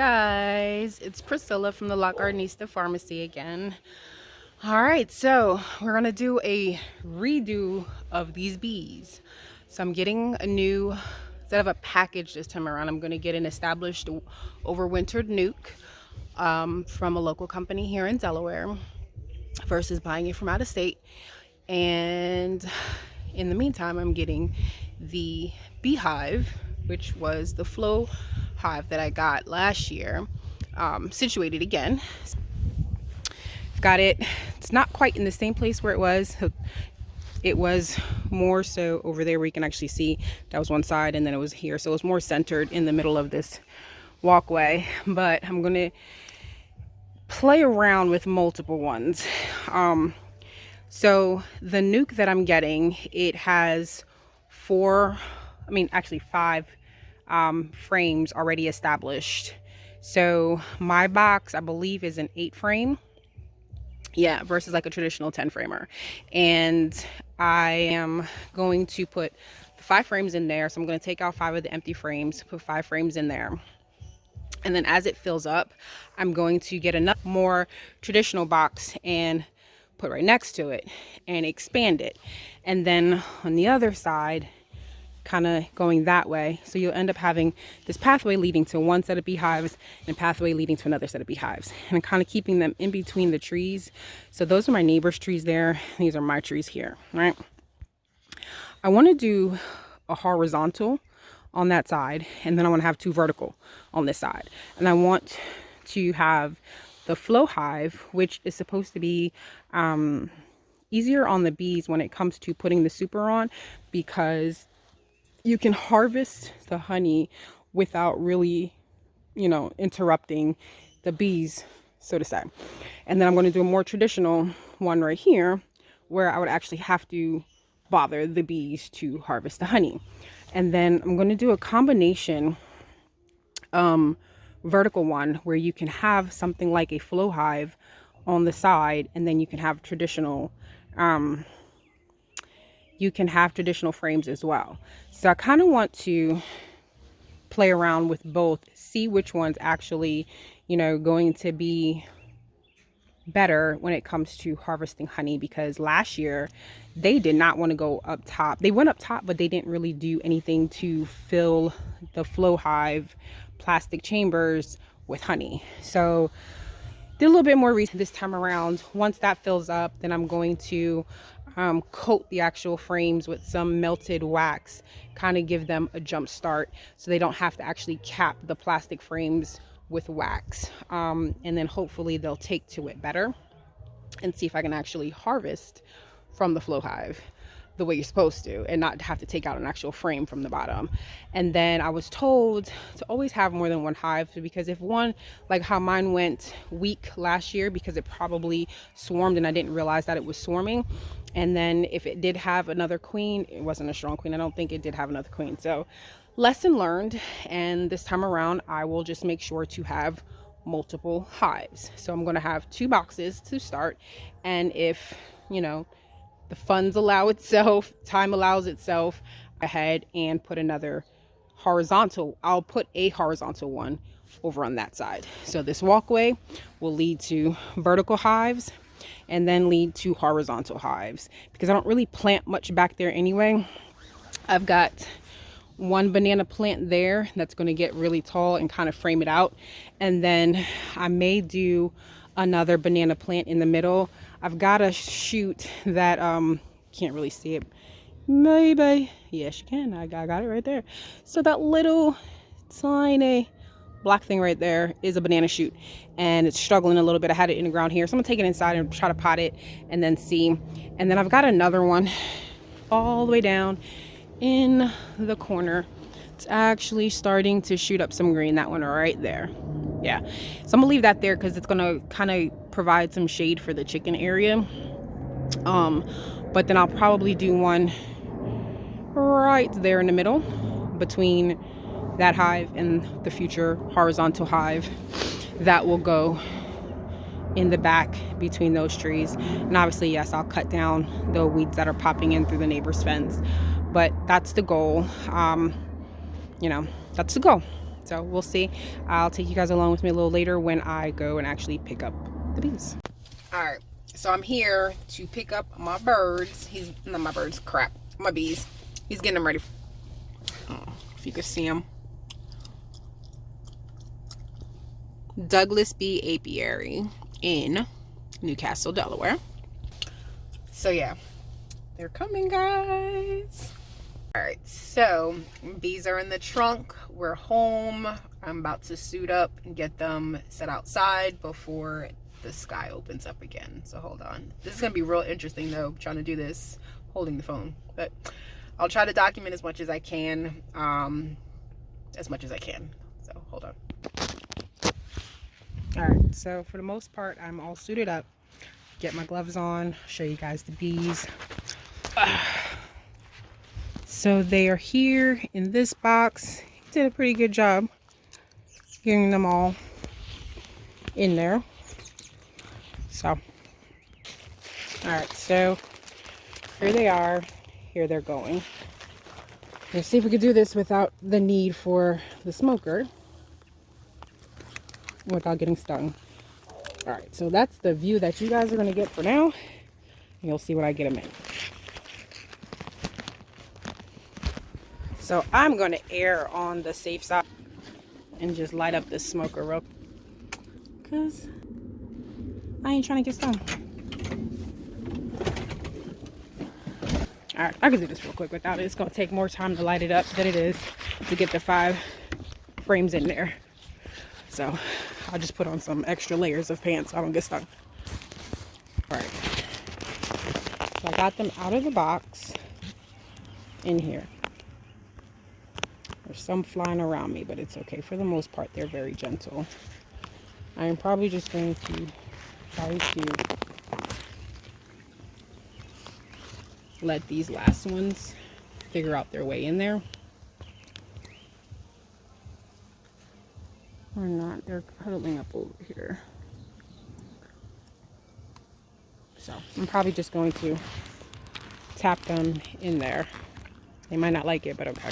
Guys, it's Priscilla from the La Gardenista Pharmacy again. All right, so we're gonna do a redo of these bees. So I'm getting a new, instead of a package this time around, I'm gonna get an established overwintered nuke from a local company here in Delaware versus buying it from out of state. And in the meantime, I'm getting the Beehive, which was the flow hive that I got last year, situated again. I've got it. It's not quite in the same place where it was. It was more so over there where you can actually see that was one side, and then it was here. So it was more centered in the middle of this walkway. But I'm going to play around with multiple ones. So the nuke that I'm getting, it has five frames already established. So my box, I believe, is an 8 frame. Yeah, versus like a traditional 10 framer. And I am going to put the 5 frames in there. So I'm going to take out 5 of the empty frames, put 5 frames in there. And then as it fills up, I'm going to get another more traditional box and put right next to it and expand it. And then on the other side, kind of going that way, so you'll end up having this pathway leading to one set of beehives and a pathway leading to another set of beehives, and I'm kind of keeping them in between the trees. So those are my neighbor's trees there, these are my trees here, right? I want to do a horizontal on that side, and then I want to have 2 vertical on this side, and I want to have the flow hive, which is supposed to be easier on the bees when it comes to putting the super on, because you can harvest the honey without really, interrupting the bees, so to say. And then I'm going to do a more traditional one right here where I would actually have to bother the bees to harvest the honey. And then I'm going to do a combination vertical one where you can have something like a flow hive on the side, and then you can have traditional frames as well. So I kind of want to play around with both, see which one's actually, going to be better when it comes to harvesting honey, because last year they did not want to go up top. They went up top, but they didn't really do anything to fill the flow hive plastic chambers with honey. So did a little bit more research this time around. Once that fills up, then I'm going to coat the actual frames with some melted wax, kind of give them a jump start so they don't have to actually cap the plastic frames with wax. And then hopefully they'll take to it better, and see if I can actually harvest from the flow hive the way you're supposed to, and not have to take out an actual frame from the bottom. And then I was told to always have more than 1 hive, because if one, like how mine went weak last year because it probably swarmed and I didn't realize that it was swarming. And then if it did have another queen, it wasn't a strong queen. I don't think it did have another queen. So lesson learned. And this time around, I will just make sure to have multiple hives. So I'm going to have 2 boxes to start. And if, the funds allow itself, time allows itself, ahead and put another horizontal. I'll put a horizontal one over on that side. So this walkway will lead to vertical hives and then lead to horizontal hives, because I don't really plant much back there anyway. I've got 1 banana plant there that's going to get really tall and kind of frame it out, and then I may do another banana plant in the middle. I've got a shoot that can't really see it, maybe, yes you can, I got it right there. So that little tiny black thing right there is a banana shoot, and it's struggling a little bit. I had it in the ground here, so I'm gonna take it inside and try to pot it and then see. And then I've got another one all the way down in the corner. It's actually starting to shoot up some green, that one right there. Yeah, so I'm gonna leave that there because it's gonna kind of provide some shade for the chicken area. But then I'll probably do one right there in the middle between that hive and the future horizontal hive that will go in the back between those trees. And obviously, yes, I'll cut down the weeds that are popping in through the neighbor's fence, but that's the goal. That's the goal. So we'll see. I'll take you guys along with me a little later when I go and actually pick up the bees. All right, so I'm here to pick up my birds. Not my birds, crap, my bees. He's getting them ready. If you can see them. Douglas Bee Apiary in Newcastle, Delaware. So yeah, they're coming, guys. All right, so bees are in the trunk. We're home. I'm about to suit up and get them set outside before the sky opens up again. So hold on. This is gonna be real interesting though, trying to do this holding the phone, but I'll try to document as much as I can. So hold on. All right, so for the most part, I'm all suited up. Get my gloves on, show you guys the bees. So they are here in this box. He did a pretty good job getting them all in there. So, all right, so here they are. Here they're going. Let's see if we could do this without the need for the smoker, without getting stung. All right, so that's the view that you guys are going to get for now. And you'll see what I get them in. So I'm going to err on the safe side and just light up this smoker real, because I ain't trying to get stung. All right, I can do this real quick without it. It's going to take more time to light it up than it is to get the 5 frames in there. So I'll just put on some extra layers of pants so I don't get stung. All right, so I got them out of the box in here. There's some flying around me, but it's okay. For the most part, they're very gentle. I am probably just going to try to let these last ones figure out their way in there. Or not, they're huddling up over here. So I'm probably just going to tap them in there. They might not like it, but okay.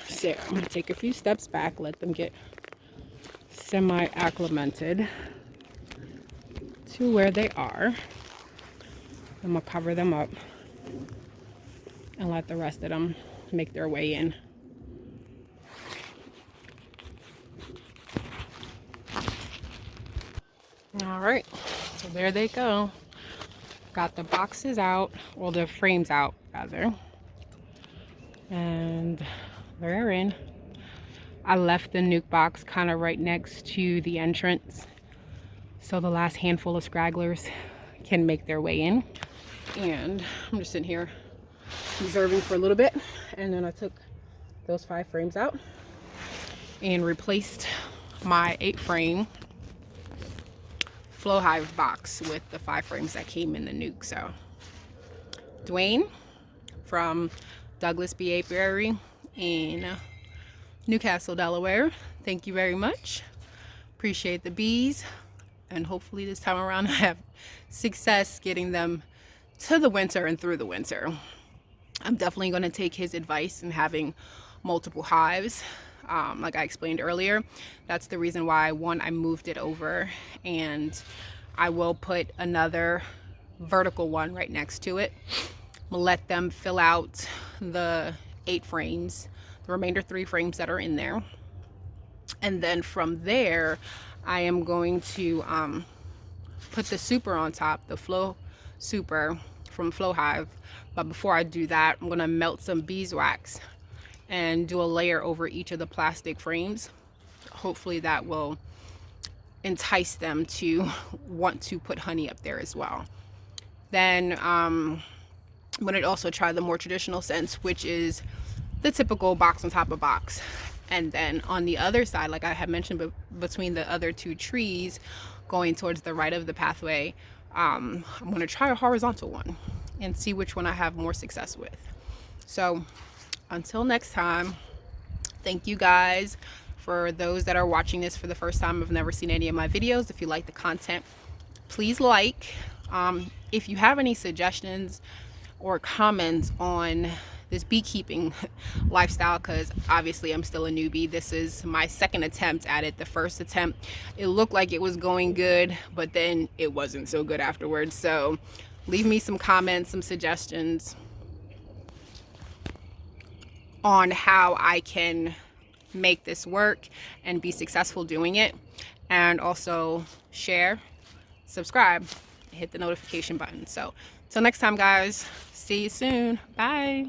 So I'm going to take a few steps back, let them get semi-acclimated to where they are. I'm going to cover them up and let the rest of them make their way in. All right, so there they go. Got the boxes out, well, the frames out rather, and they're in. I left the nuke box kind of right next to the entrance, so the last handful of scragglers can make their way in. And I'm just sitting here observing for a little bit, and then I took those 5 frames out and replaced my 8 frame flow hive box with the 5 frames that came in the nuke. So Dwayne from Douglas Bee Apiary in Newcastle, Delaware, thank you very much. Appreciate the bees, and hopefully this time around I have success getting them to the winter and through the winter. I'm definitely going to take his advice in having multiple hives. Like I explained earlier, that's the reason why, one, I moved it over, and I will put another vertical one right next to it. We'll let them fill out the 8 frames, the remainder 3 frames that are in there. And then from there, I am going to put the super on top, the flow super from Flow Hive. But before I do that, I'm going to melt some beeswax and do a layer over each of the plastic frames. Hopefully that will entice them to want to put honey up there as well. Then I'm going to also try the more traditional sense, which is the typical box on top of box. And then on the other side, like I had mentioned, between the other 2 trees going towards the right of the pathway, I'm going to try a horizontal one and see which one I have more success with. So until next time, thank you guys. For those that are watching this for the first time, have never seen any of my videos, if you like the content, please like. If you have any suggestions or comments on this beekeeping lifestyle, because obviously I'm still a newbie. This is my second attempt at it. The first attempt, it looked like it was going good, but then it wasn't so good afterwards. So leave me some comments, some suggestions on how I can make this work and be successful doing it. And also share, subscribe, hit the notification button. So till next time, guys, see you soon. Bye.